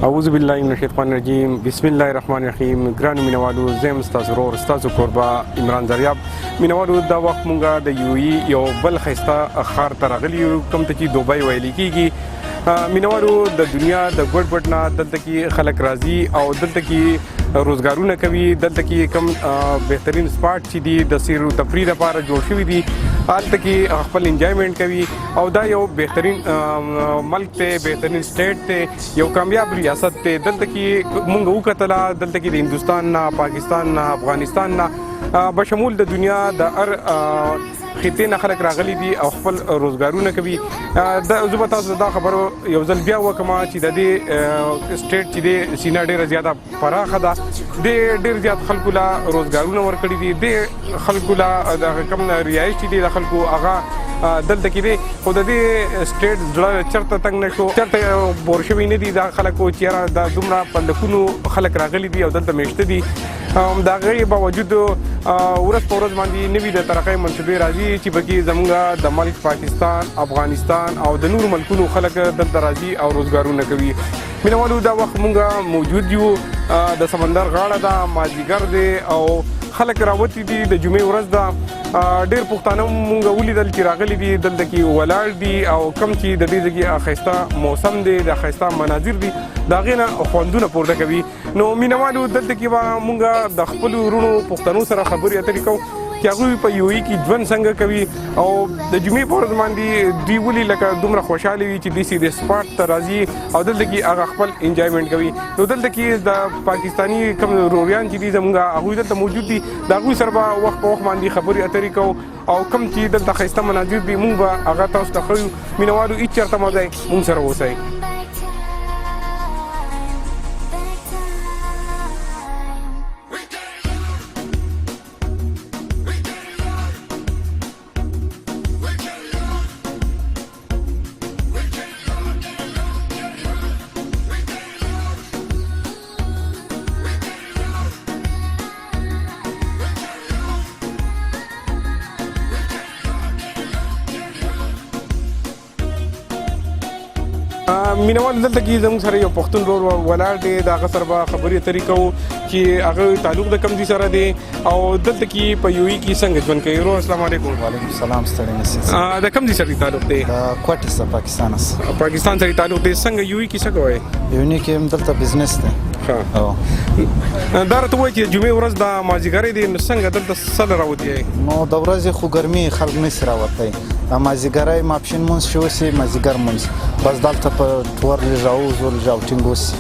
اعوذ بالله من الشیطان الرجیم بسم الله الرحمن الرحیم. ګرانو مینوالو، زم ستاسو ورور ستاسو قربا عمران دریاب. مینوالو دا وخت مونږه د یو بل ښایسته ښار ته راغلي یو، کوم ته چې دوبۍ ویل کېږي. مینوالو د دنیا د ګوټ ګوټ نه دلته کې خلک راځي او دلته کې روزګارونه کوي. دلته کې کوم بهترین سپاټ چې دي د سیر و تفریح لپاره جوړ شوي دي، هلته کې خپل انجوایمنټ کوي. او دا یو بهترین ملک دی، بهترین سټیټ دی، یو کامیاب ریاست دی. دلته کې مونږ وکتله، دلته کې د هندوستان نه، پاکستان نه، افغانستان نه بشمول د دنیا د هر خطې نه خلک راغلي دي او خپل روزګارونه کوي. زه به تاسو دا خبرو یو ځل بیا وکړم چې د دې سټیټ چې دی سینا ډېره زیاته پراخه ده، ډېر زیات خلکو له روزګارونه ورکړي دي. د خلکو له د کوم رهایش چې دی د خلکو هغه دلته کې دی، خو د دې سټیټ زړه چېرته تنګ نه شو، چېرته بور شوي نه دي دا خلکو چې یاره دا دومره پندکونو خلک راغلي دي او دلته میشته دي. د هغې باوجود ورځ په ورځ باندې نوي د ترقۍ منصوبې راځي چې پکې زموږ د ملک پاکستان، افغانستان او د نورو ملکونو خلک دلته راځي او روزګارونه کوي. مینوالو دا وخت مونږ موجود یو د سمندر غاړه ده، مازدیګر دی او خلک راوتي دي، د جمعې ورځ ده. ډېر پښتانه مونږ ولیدل چې راغلي دي، دلته کې ولاړ دي او کم چې د دې ځای ښایسته موسم دی، د ښایسته مناظر دي، د هغې نه خوندونه پورته کوي. نو مینوالو دلته کې به مونږ د خپلو وروڼو پښتنو سره خبرې اترې کوو چې هغوی په یو کې ژوند څنګه کوي او د جمعې په ورځ باندې دوی ولې لکه دومره خوشحاله وي چې داسې د سپاټ ته راځي او دلته کې هغه خپل انجوایمنټ کوي. نو دلته کې د پاکستاني کوم روریان چې دي زموږ هغوی دلته موجود دي، د هغوی سره به وخت په وخت باندې خبرې اترې کوو او کوم چې دلته ښایسته مناظر دي مونږ به هغه تاسو ته ښیو. مینوالو هېڅ چېرته مه ځئ، مونږ سره اوسئ. مینوال دلته کې زموږ سره یو پښتون ورور ولاړ دی، د هغه سره به خبرې اترې کوو چې هغه تعلق د کوم ځای سره دی او دلته کې په یو کې څنګه ژوند کوي. ورور السلام علیکم. وعلیکم السلام. ستړي نشئ. د کوم ځای سره تعلق دی؟ کوټې سره پاکستان سره. پاکستان سره تعلق دی. څنګه یو کې څه کوئ؟ یو کې هم دلته بزنس دی. دا راته وایي چې جمعې ورځ د مازدیګرۍ دی، نو څنګه دلته څه راوتي یې؟ نو د ورځې خو ګرمي خلک نشي راوتی، مازدیګرۍ ماپښین مونځ چې وسي مازدیګر مونځ بس دلته په ټور لږ راوځو لږ اوټینګ وسي.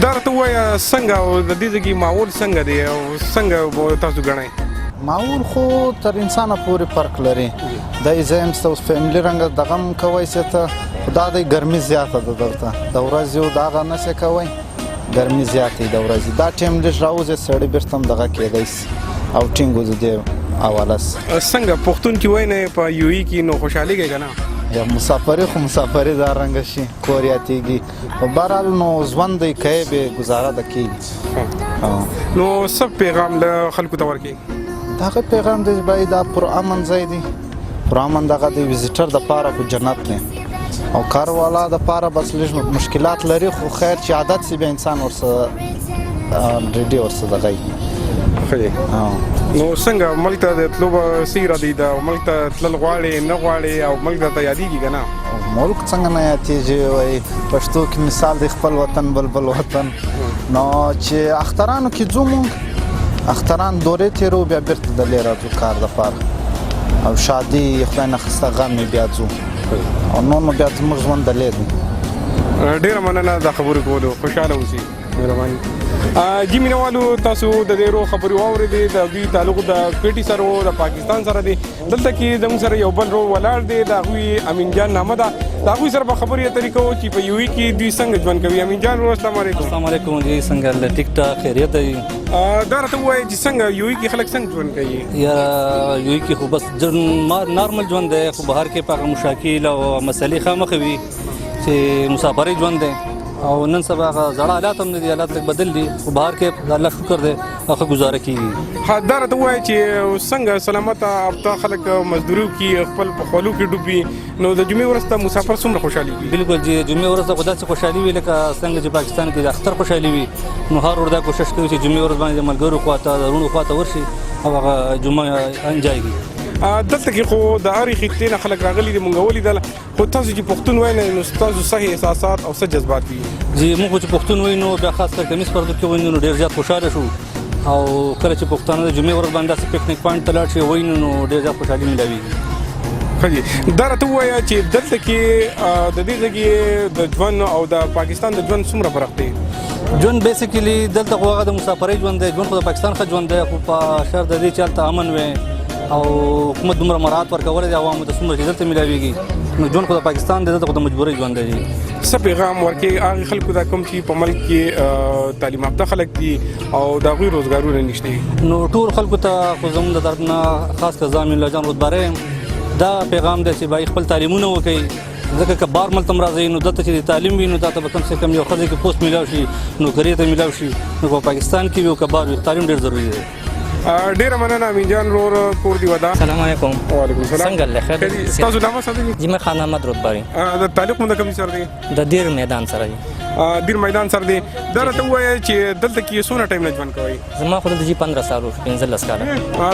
دا راته ووایه څنګه د دې ځای ماحول څنګه دی او څنګه تاسو ګڼئ؟ ماحول خو تر انسانه پورې فرق لري. دا ځای هم ستاسو فیملي رنګه دغه هم کوی چې ته خو دا د ګرمي زیاته ده دلته، د ورځې د هغه نشئ کوی، ګرمي زیاتې د ورځې. دا ټایم لږ راوځي سړی بېرته هم دغه کېدی شي اوټینګ وځي د حواله سه. څنګه پښتون چې وای نه په یو کې نو خوشحالېږئ که نه؟ یا مسافري خو مسافري دا رنګه شي کور یادېږي، خو بهرحال نو ژوند دی کوې بې ګزاره ده کېږي. نو څه پیغام له خلکو ته ورکوي؟ دغه پیغام دی باید دا پرامن ځای دی، پرامن دغه د ویزیټر دپاره خو جنت دی او کاروالا دپاره بس لږ مشکلات لري، خو خیر چې عادت سي بیا انسان ورسره ریډي ورسره دغه وي. نو څنګه ملک ته د تلو به څه اراده د ملک ته تلل غواړې نه غواړې او ملک ته یادېږي که نه؟ ملک څنګه نه یادېږي؟ وایي پښتو کې مثال دی خپل وطن بلبل وطن. نو چې اخترانو کې ځو مونږ اختران دورې تېرو بیا بېرته دلې راځو کار دپاره او شادي خدای نخسته غم یې بیا ځو او نور نو بیا زموږ ژوند دلې دی. ډېره مننه دا خبرې کولو، خوشحاله اوسئ. مهرباني. جی مینوالو، تاسو د ډېرو خبرې واورېدې، د دوی تعلق د کوټې سره و، د پاکستان سره دی. دلته کې زموږ سره یو بل ورور ولاړ دی، د هغوی امین جان نامه ده. د هغوی سره به خبرې اترې کوو چې په یو کې دوی څنګه ژوند کوي. امین جان ورور السلام علیکم. السلام علیکم جی، څنګه له ټیک ټاک خیریت دی؟ دا راته ووایه چې څنګه یو کې خلک څنګه ژوند کوي؟ یا یو کې خو بس نارمل ژوند دی، خو بهر کې په هغه مشاکل او مسلې خامخې وي چې مسافرۍ ژوند دی او نن سبا هغه زړه حالات هم نه دي، حالات لږ بدل دي، خو بهر کې الله شکر دی ښه ګزاره کیږي. ها دا راته ووایه چې څنګه سلامته هفته خلک مزدوري کوي خپل په خولو کې ډوبي نو د جمعې ورځ ته مسافر څومره خوشحالي کوي؟ بالکل چې جمعې ورځ ته خو داسې خوشحالي وي لکه څنګه چې پاکستان کې د اختر خوشحالي وي نو هر ور دا کوشش کوي چې جمعې ورځ باندې د ملګرو خواته د وروڼو خواته ورشي او هغه جمعه انجای کړي. دلته کې خو د هرې خطې نه خلک راغلي دي مونږ ولیدل خو تاسو چې پښتون وای نو ستاسو صحیح احساسات او څه جذبات دي؟ موږ چې پښتون وای نو بیا خاص کر کمیس پردو کې وای نو ډېر زیات خوشاله شو او کله چې پښتانه د جمعې ورځ باندې داسې پکنیک پوینټ ته لاړ شي وای نو ډېر زیات خوشحالي ملاویږي. ښه دي دا راته ووایه چې دلته کې د دې ځای د ژوند او د پاکستان د ژوند څومره فرق دی؟ ژوند بیسیکلی دلته خو هغه د مسافرۍ ژوند دی. ژوند خو د پاکستان ښه ژوند دی خو په شرط د دې چې هلته امن وي او حکومت دومره مراعات ورکولی دی عوامو ته څومره چې دلته میلاویږي نو ژوند خو د پاکستان دی دلته خو د مجبورۍ ژوند دی. څه پیغام ورکوي هغې خلکو ته کوم چې په ملک کې تعلیم یافته خلک دي او د هغوی روزګارونه نشته؟ نو ټول خلکو ته خو زموږ د طرف نه خاص کر زامن الله جان رودباره یم دا پیغام دی چې باید خپل تعلیمونه وکړي ځکه که بار ملک ته هم راځئ نو دلته چې د تعلیم وي نو تا ته به کم سے کم یو ښځې کې پوسټ میلاو شي نوکرۍ ته میلاو شي نو په پاکستان کې وي او که بار وي تعلیم ډېر ضروري دی. ډیره مننه امین جان رور کور دی ودا. السلام علیکم. وعلیکم السلام. څنګه له خیر تاسو نامه څه دی؟ جی ما خان احمد رودباری. د تعلق مو د کوم سره دی؟ د دیر میدان سره دی. دیر میدان سره دی. دا راته وایي چې دلته کې څونه ټایم نه ژوند کوي؟ زما خو د 15 سال 15 کال.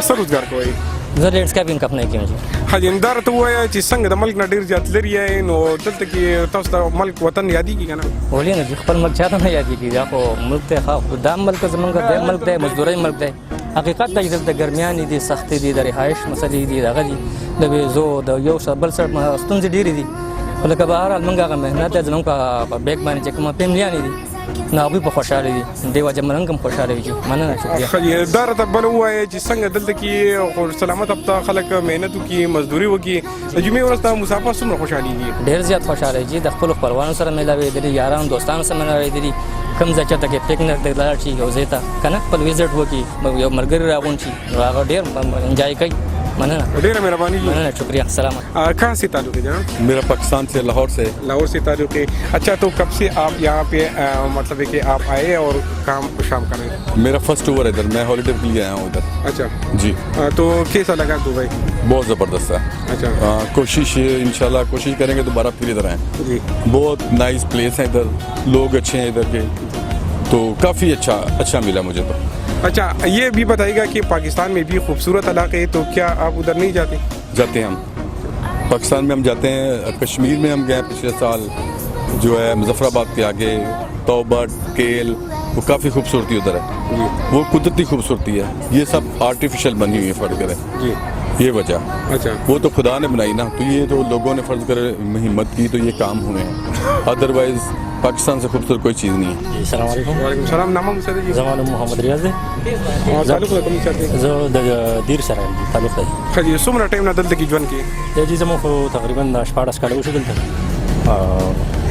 څه روزګار کوي؟ زه لینډسکیپینګ کمپنی کې یم جی. حاجی دا راته وایي چې څنګه د ملک نه ډیر زیات لري یې نو دلته کې تاسو ته ملک وطن یادېږي که نه؟ ولې نه خپل ملک چاته نه یادېږي دا خو ملک دی ښه دا ملک زموږ دی ملک دی مزدورۍ ملک دی. حقیقت دا چې دلته ګرمیانې دي سختۍ دي د رهایش مسلې دي دغه دي د ویزو د یو څه بل څه ستونزې ډېرې دي خو لکه بهرحال موږ هغه محنت دی زموږ په بیک باندې چې کومه فیملیانې دي نو هغوی په خوشحاله دي دې وجه موږ هم خوشحاله یو مننه شکریه. دا راته بل ووایه چې څنګه دلته کې خو سلامت هفته خلک محنت وکړي مزدوري وکړي د جمعې ورځ ته مسافر څومره خوشحالېږي؟ ډېر زیات خوشحاله دي د خپلو خپلوانو سره میلاوېدلي یارانو دوستانو سره میلاوېدلي کوم ځای چېرته کې پکنیک ته لاړ شي یو ځای ته که نه خپل وزټ وکړي یو ملګري راغونډ شي نو هغه ډېر انجای کوي. مننه ډېره مهرباني. مننه شکریہ. السلام. کہاں سے تعلق ہے جناب؟ میرا پاکستان سے لاہور سے. لاہور سے تعلق ہے. اچھا تو کب سے آپ یہاں پہ مطلب ہے کہ آپ آئے اور کام شام کر رہے ہیں؟ میرا فرسٹ اوور ادھر میں ہالیڈے کے لیے آیا ہوں ادھر. اچھا جی. تو کیسا لگا دبئی؟ بہت زبردست ہے. اچھا کوشش انشاءاللہ کوشش کریں گے دوبارہ پھر ادھر آئیں. جی بہت نائس پلیس ہے ادھر لوگ اچھے ہیں ادھر کے تو کافی اچھا ملا مجھے تو. اچھا یہ بھی بتائیے گا کہ پاکستان میں بھی خوبصورت علاقے ہیں تو کیا آپ ادھر نہیں جاتے؟ جاتے ہیں ہم پاکستان میں ہم جاتے ہیں. کشمیر میں ہم گئے پچھلے سال جو ہے مظفر آباد کے آگے توبہ کیل وہ کافی خوبصورتی ادھر ہے. وہ قدرتی خوبصورتی ہے یہ سب آرٹیفیشل بنی ہوئی ہے فرض کریں جی یہ وجہ. اچھا وہ تو خدا نے بنائی نا تو یہ تو لوگوں نے فرض کر ہمت کی تو یہ کام ہوئے ہیں ادروائز پاکستان سے خوبصورت کوئی چیز نہیں ہے. السلام علیکم. وعلیکم السلام. نام مو څه دی؟ زما نوم محمد ریاض دی. تعلق کوم څه دی؟ زه د دیر سره تعلق دی. خدي څومره ټایم نه دلته کې ژوند کې؟ د دې زمو خو تقریبا 14 کال وشو دلته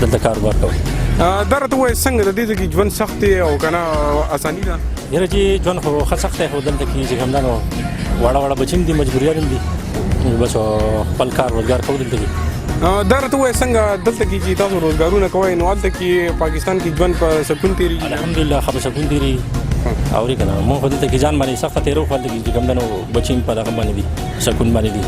دلته کاروبار کوم. دا راته وایي څنګه د دې کې ژوند سخت دی او که نه اساني ده؟ یاره چې ژوند خو ښه سخت دی خو دلته کې چې کوم دا نو واړه بچیم دي مجبوریات هم دي بس خپل کار روزګار کوو دلته کې. دا راته وایي څنګه دلته کې چې تاسو روزګارونه کوئ نو هلته کې پاکستان کې ژوند په سکون تېرېږي؟ الحمدلله ښه په سکون تېرېږي اورې که نه مونږ خو دلته کې ځان باندې سخته تېرو خو هلته کې چې کوم دا نو بچیم په دغه باندې دي سکون باندې دي.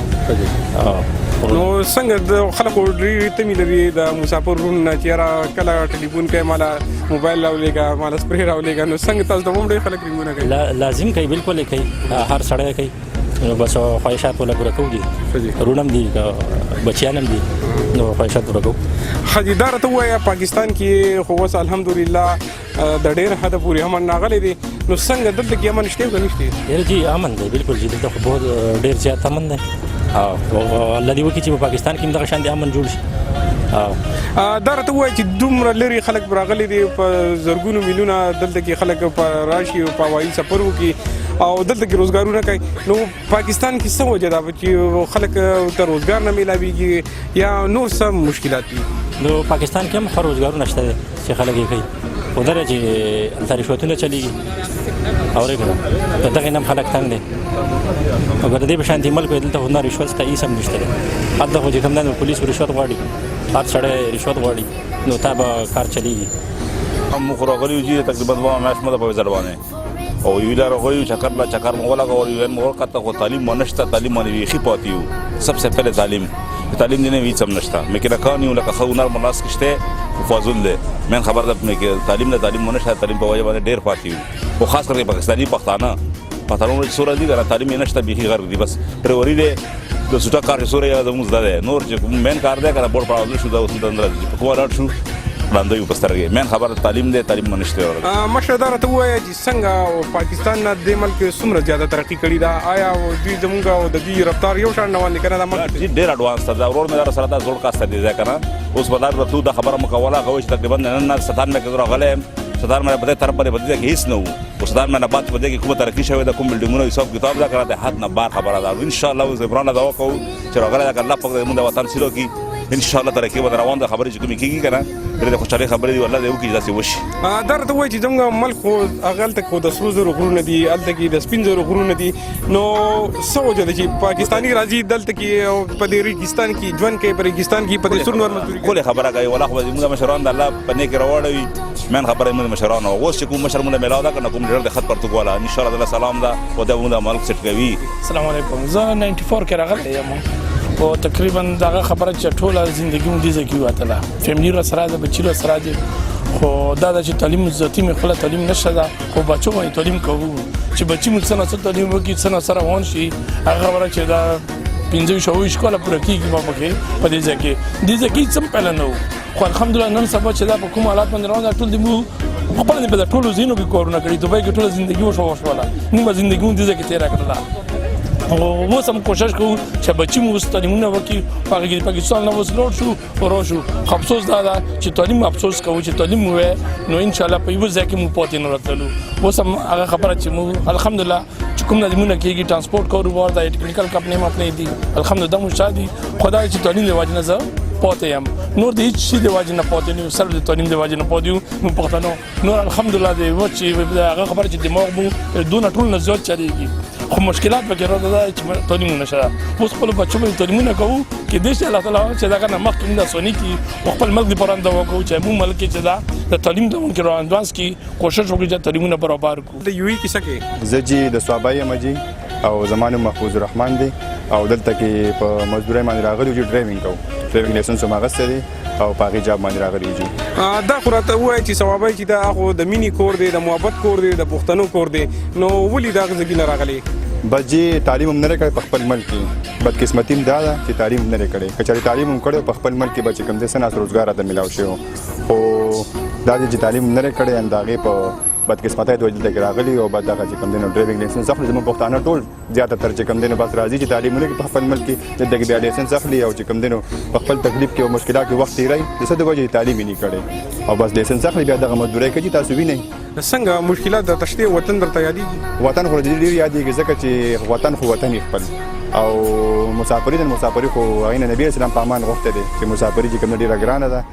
نو څنګه د خلکو ډېرې تمې لري د مسافرونو چې یاره کله ټلیفون کوي ماله موبایل راولېږه ماله سپرې راولېږه نو څنګه تاسو ته هم ډېر خلک رنګونه کوي؟ لازم کوي بالکل یې کوي هر سړی کوي نو بس خواهشات ولا پوره کوو دي رونم دي بچیان هم دي نو خواهشات پوره کوو. حاجي دا راته ووایه پاکستان کې خو اوس الحمدلله د ډېر حده پورې امن راغلی دی نو څنګه دلته کې امن شته که نشته؟ یاره جي امن دی بالکل جي دلته خو بہت ډېر زیات امن دی الله دې وکړي چې په پاکستان کې هم دغه شان د امن جوړ شي. دا راته ووایه چې دومره لرې خلک راغلي دي په زرګونو میلیونه دلته کې خلک په راشي په هوایي سفر وکړي او دلته کې روزګارونه کوي نو پاکستان کې څه وجه ده چې خلک ته روزګار نه میلاویږي یا نور څه مشکلات دي؟ نو پاکستان کې هم ښه روزګارونه شته دی چې خلک یې کوي خو دا چې هلته رشوتونه چلېږي اورې که نه د دغې نه هم خلک تنګ دی او که د دې په شانتي ملک وي دلته خو نه رشوت شته هېڅ هم نشته دی. هلته خو چې کوم دا پولیس رشوت غواړي هر سړی رشوت غواړي نو تا به کار چلېږي. हम मुखरागली जी तकरीबन 2 मैच में दबा जड़वाने او یو لار غوي چکر مولا غوي ون مور کته کو تعلیم منشتا تعلیم منوي خي پاتیو सबसे पहले تعلیم دینے وی سم نشتا میں کہ کہانی لك خونر مناس کشته فاضل ده من خبر ده میں کہ تعلیم منشتا تعلیم په وجه باندې ډیر پاتیو او خاص کر پاکستانی پښتانه سورہ دي غره تعلیم نشتا به غیر دي بس پروري ده د سټا کار سورہ د موږ ده نور چې مین کار ده کنه بور پاول شو دا اوس د اندر په کوه شو باندې یو پسترګي مین خبر تعلیم ده تعلیم منشته مشردار ته وایي چې څنګه پاکستان نه د ملک څومره زیاته ترقی کړې ده آیا دوی زموږ او د دې رفتار یو شان روان دي کنه دا ملک ډیر اډوانس ده ورور مې سره دا زوړ کاسته دي ځکه اوس بلار راتو دا خبره مکوله غوښ تقریبا نن 97 کې غلم صدر مې په دې طرف باندې بده کې هیڅ نه وو او صدر مې نه بات په دې کې کومه ترقی شوې ده کوم بلډینګونو حساب کتاب دا کړه ته حد نه بار خبره ده ان شاء الله زبرانه دا وکړو چې راغله دا الله پاک دې موږ وطن سره کی ان شاء الله ترقی به روان ده خبرې چې کومې کیږي کنه ډېر خوشاله خبرې دی والله دې وکړي داسې وشي درته وایي چې زموږ ملک خو اغلته کو د سرو زرو غرونه دي الته کې د سپین زرو غرونه دي نو څه وجه ده چې پاکستانی راځي دلته کې په دې ریګستان کې ژوند کوي په ریګستان کې په دې سر نور مزدوري کوله خبره کوي والله خو زموږ مشران د الله په نیک راوړوي من خبره موږ مشران او اوس چې کوم مشر موږ میلاده کنه کوم ډېر د خط پرتګ والا ان شاء الله سلام ده او دا موږ ملک سټ کوي السلام علیکم زه 94 کې راغلی یم او تقریبا دا خبره چې ټوله ژوندۍ مو دي زکه واتله فیملی را سره د بچی را سره دي خو دا چې تعلیم ذاتی مې خپل تعلیم نشته دا خو بچو باندې تعلیم کوو چې بچی مو څنګه تعلیم وکړي څنګه سره وون شي هغه خبره چې دا 15 شوي شکوله پوره کیږي په کې په دې ځکه دې ځکه څم پهل نه خو الحمدلله نن سبا چې دا په کوم حالات باندې روان ټول دې مو خپل دې په ټولو زینو کې کورونه کړی دوی کې ټول ژوندۍ وشوله نیمه ژوندۍ دې ځکه تیر کړله او اوس هم کوشش کوو چې بچی مو تعلیمونه وکړي هغه پاکستان نه وسلور شو ورو شو افسوس دا چې تعلیم افسوس کوو چې تعلیم مو نو ان شاء الله په یو ځای کې مو پاتې نه راتلو اوس هم هغه خبره چې مو الحمدلله چې کوم نظمونه کېږي ترانسپورت کاروبار د ټیکنیکل کمپنی ما خپل دي الحمدلله مو شادي خدای چې تعلیم دی واجب نه پاتې یم نور د هیڅ شي د واجب نه پاتې نه سره د تعلیم د واجب نه پاتې نو پښتنو نور الحمدلله دی و چې هغه خبره چې دماغ مو دون ټول نه زیات چلیږي خو مشکلات پکې راځي دا چې تعلیم نشه اوس خپل بچو په تعلیمونه کوو کې د الله تعالی چې دا کنه مخکې د سونی کې خپل ملک په رانده وکړو چې مو ملک چې دا د تعلیم د مونږ روان ادوانس کې کوشش وکړو چې تعلیمونه برابر کړو د یوې کیسه کې زجی د صوابای مجي او زمانو محفوظ الرحمن دی او دلته کې په مزدوري باندې راغلی چې ډرایوینګ کوو ډرایوینګ لایسنس ما غسته دي او په جاب باندې راغلی چې دا خو راته وایي چې صوابای چې دا خو د مینی کور دی د محبت کور دی د پښتنو کور دی نو ولې دا ځګی نه راغلی بجی تعلیم هم نه کړی په خپل ملک کې بدقسمتي دا ده چې تعلیم نه کړی کچاري تعلیم هم کړی په خپل ملک کې بچ کم د سناس روزګار ته ملاو شو او دا چې تعلیم نه کړی انداغه په بدقسمتۍ د وجه د راغلی او بعد دغه چې کم دینو ډرایوینګ لایسنس اخلي زموږ پښتانه ټول زیاته تر چې کم دینو بس راځي چې تعلیم نه په خپل ملک کې چې دغه بیا لایسنس اخلي او چې کم دینو په خپل تکلیف کې او مشکلات کې وخت تیري د څه د وجه تعلیم نه کړي او بس لایسنس اخلي بیا دغه مزدوري کوي تاسو وینئ څنګه مشکلات د تشته وطن درته یادېږي وطن خو دې یادېږي ځکه چې وطن خو وطن خپل او مسافری خو عین نبی اسلام په امان غوښته دي چې مسافری چې کوم ډیره ګرانه ده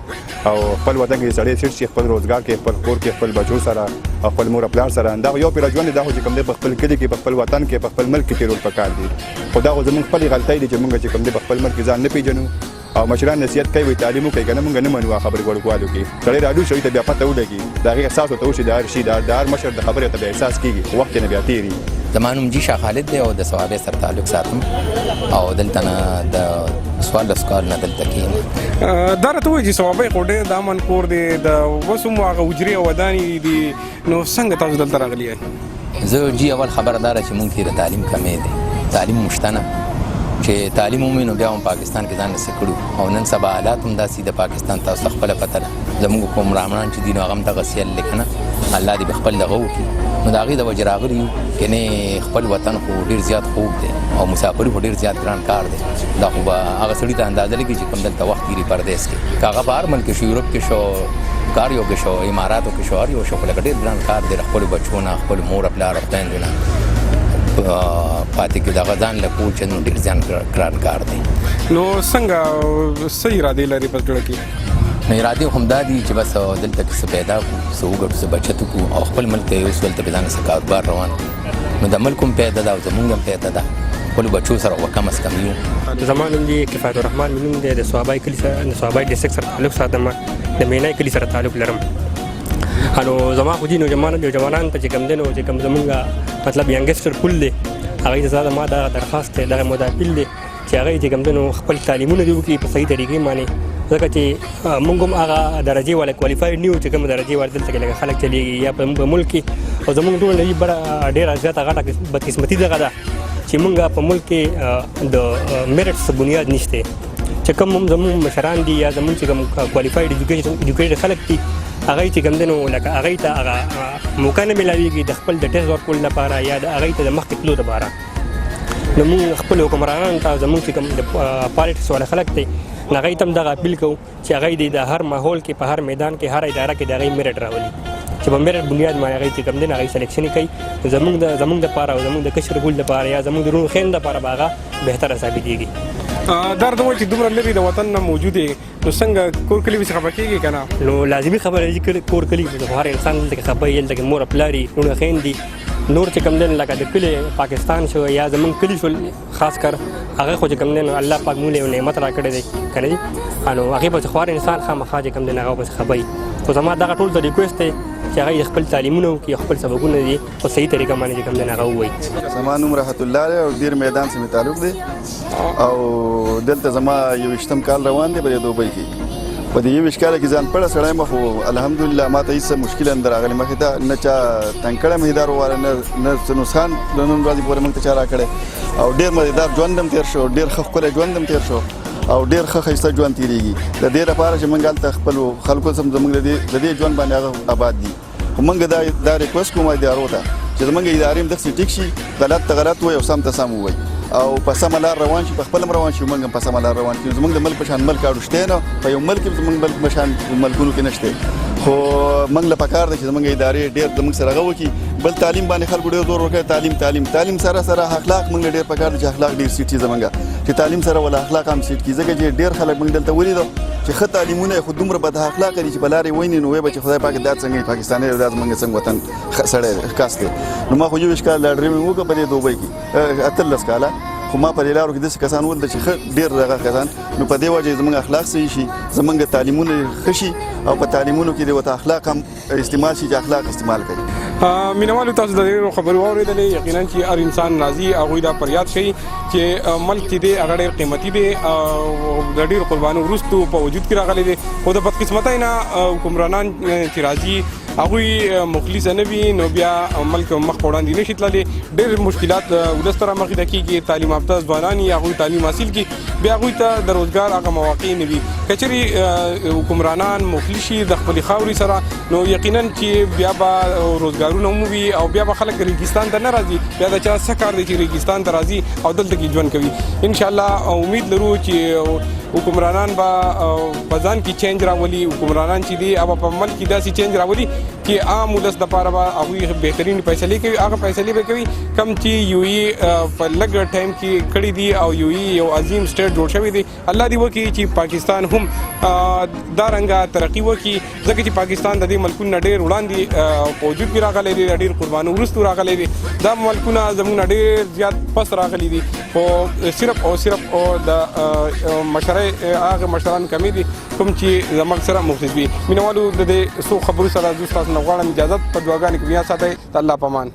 او خپل وطن کې سړی سړي خپل روزګار کې خپل کور کې خپل بچو سره او خپل مور خپل سره دا یو پر ژوند دا چې کوم دی په خپل کلی کې په خپل وطن کې په خپل ملک کې تیرول پکار دي خدا غو زموږ خپل غلطۍ دي چې موږ چې کوم دی په خپل ملک ځان نه پیژنو او مشران نصیحت کوي تعلیم کوي کنه موږ نه منو خبرې ورکوالو کې سړی راډو شوی ته بیا پته ولګي دا غي احساس ته وشي دا شي دا مشر د خبرې ته احساس کیږي وخت نه بیا تیری زمانوم جی شاه خالد دی او د ثوابه سره تعلق ساتم او دلته نه د سوال نه دلته کې دا راته وایي چې ثوابه کوټه د امن کور دی د وسوم هغه وجري او وداني دي نو څنګه تاسو دلته راغلی زه جی اول خبردار چې مونږ کې تعلیم کمې دی تعلیم مشتنه چې تعلیم ومنو بیا هم پاکستان کې ځان نسکړو او نن سبا حالات هم داسې د پاکستان تاسو خپل پته زموږ کوم رامنان چې دین هغه هم دغه سیل لیکنه الله دې خپل دغه وکړي نو دا غي د وجه راغلی کنه خپل وطن خو ډیر زیات خوب دی او مسافر خو ډیر زیات ګران کار دی دا خو هغه سړي ته اندازه لګي چې کوم دلته وخت لري پردیس کې کاغه بهر ملک شو یورپ کې شو کاریو کې شو اماراتو کې شو یو شو خپل ډیر ګران کار دی خپل بچونه خپل مور خپل راپېندونه پاتې کې دا غزان له کول چې نو ډیر ځان ګران کار دی نو څنګه صحیح را دی لري په ټول کې نه اراده هم دادي چې بس دلته کې پیدا کو سو ګټ څه بچت کو او خپل ملک ته اوس ولته بلان څه کاروبار روان نو د ملکم پیدا دا او زمونږ هم پیدا دا خپل بچو سره وکم اس کم یو زمانوم دی کفایت الرحمن منوم دی د صوابای کلی سره د صوابای د سکتر تعلق ساتم د مینای کلی سره تعلق لرم نو زما خو دي نوجوانان ته چې کوم دی نو چې کوم زمونږ مطلب ینګسټر پول دی هغوی ته زما دا درخواست دی دغه مداخل دی چې هغوی چې کوم دی نو خپل تعلیمونه دي وکړي په صحیح طریقې باندې ځکه چې موږ هم هغه درجې والا کوالیفاید نه یو چې کومه درجې والا دلته کې لکه خلک چلېږي یا په ملک کې او زموږ ټول نړۍ بره ډېره زیاته غټه بدقسمتي دغه ده چې موږ په ملک کې د میرټس بنیاد نشته چې کوم هم زموږ مشران دي یا زموږ چې کوم کوالیفاید ایجوکیټډ خلک دي هغوی چې کوم دی نو لکه هغوی ته هغه موقع نه میلاویږي د خپل د ټیسټ ورکولو لپاره یا د هغوی ته د مخکې تلو لپاره نو موږ خپل حکمرانانو ته زموږ چې کوم د پالیټکس والا خلک دی هغوی ته هم دغه اپیل کوو چې هغوی د هر ماحول کې په هر میدان کې هر اداره کې د هغوی میرټ راولي چې په میرټ بنیاد باندې هغوی چې کوم دی هغوی سلیکشن کوي زموږ دپاره او زموږ د کشر ګل دپاره یا زموږ د رونو خویندو دپاره به هغه بهتره ثابتېږي دا ته وایي چې دومره لرې د وطن نه موجود یې نو څنګه کور کلي پسې خفه کېږي که نه نو لازمي خبره ده چې کور کلي پسې هر انسان دلته کې خفه وي دلته کې مور پلار وي رونو خویندې نور چې کوم دی لکه د کلي پاکستان شو یا زموږ کلي شول خاص کر هغه خو چې کوم دی نو الله پاک موږ له یو نعمت راکړی دی که نه دي نو هغې پسې خو هر انسان خامخا چې کوم دی نو هغه پسې خفه وي خو زما دغه ټول ته ریکویسټ دی چې هغوی خپل تعلیمونه وکړي خپل سبقونه دي په صحیح طریقه باندې چې کوم دی هغه ووایي زما نوم رحمت الله دی او ډیر میدان سره مې تعلق دی او دلته زما 21 کال روان دی په دوبۍ کې په دې 21 کال کې ځان پړه سړی مخ الحمدلله ما ته هیڅ مشکل اندر راغلی مخې ته نه چا تنګ کړی مې ادارو والا نه څه نقصان د نن ورځې پورې موږ ته چا راکړی او ډېر مزیدار ژوند هم تېر شو ډېر ښه ښکلی ژوند هم تېر شو او ډېر ښه ښایسته ژوند تېرېږي د دې لپاره چې موږ هلته خپلو خلکو سم زموږ د دې ژوند باندې هغه آباد دي خو موږ دا ریکویسټ کوم ادارو ته چې زموږ ادارې هم داسې ټیک شي غلط ته غلط ووایي او سم ته سم ووایي او په سمه لار روان شي په خپل هم روان شي موږ هم په سمه لار روان شو زموږ د ملک په شان ملک اړو شته نه په یو ملک کې زموږ ملک په شان ملکونو کې نشته خو موږ له پکار ده چې زموږ ادارې ډېر زموږ سره هغه وکړي بل تعلیم باندې خلکو ډېر زور ورکوي تعلیم سره سره اخلاق موږ له ډېر پکار ده چې اخلاق ډېر سیټ شي زموږ چې تعلیم سره ولا اخلاق هم سیټ کړي ځکه چې ډېر خلک موږ دلته ولیدو چې ښه تعلیمونه یې خو دومره بد اخلاق دي چې په لارې ویني نو وایي به چې خدای پاک دا څنګه پاکستاني دا زموږ څنګه وطن سړی ښکاس دی نو ما خو 21 کال لاډرې مې وکړه په دې دوبۍ کې 18 کاله خو ما په دې لارو کې داسې کسان ولده چې ښه ډېر دغه کسان نو په دې وجه زموږ اخلاق صحیح شي زموږ تعلیمونه ښه شي او په تعلیمونو کې د ورته اخلاق هم استعمال شي چې اخلاق استعمال کوي مینوالو تاسو د ډېرو خبرو واورېدلې یقینا چې هر انسان راضي هغوی دا فریاد کوي چې ملک چې دی هغه ډېر قیمتي دی او د ډېرو قربانو وروستو په وجود کې راغلی دی خو د بدقسمتۍ نه حکمرانان چې راځي هغوی مخلص نه وي نو بیا ملک مخ په وړاندې نشي تللی ډېر مشکلات ولس ته رامخې ته کېږي تعلیم یافته ځوانان یې هغوی تعلیم حاصل کړي بیا هغوی ته د روزګار هغه مواقع نه وي که چېرې حکمرانان مخلص شي د خپلې خاورې سره نو یقینا چې بیا به روزګارونه هم وي او بیا به خلک ریګستان ته نه راځي بیا د چا څه کار دی چې ریګستان ته راځي او دلته کې ژوند کوي انشاءالله امید لرو چې حکمرانان به په ځان کې چینج راولي حکمرانان چې دي هغه په ملک کې داسې چینج راولي چې عام ولس دپاره به هغوی بهترین فیصلې کوي هغه فیصلې به کوي کم چې یو په لږ ټایم کې کړي دي او یو عظیم سټیټ جوړ شوی دی الله دې وکړي چې پاکستان هم دا رنګه ترقي وکړي ځکه چې پاکستان د دې ملکونو نه ډېر وړاندې په وجود کې راغلی دی ډېر قربانو وروستو راغلی دی دا ملکونه زموږ نه ډېر زیات پس راغلي دي خو صرف او صرف د هغه مشران کمی دي کوم چې زموږ سره مخلص وي مینوالو د دې څو خبرو سره زه ستاسو نه غواړم اجازت په دعاګانې کې بیا ساتئ د الله په امان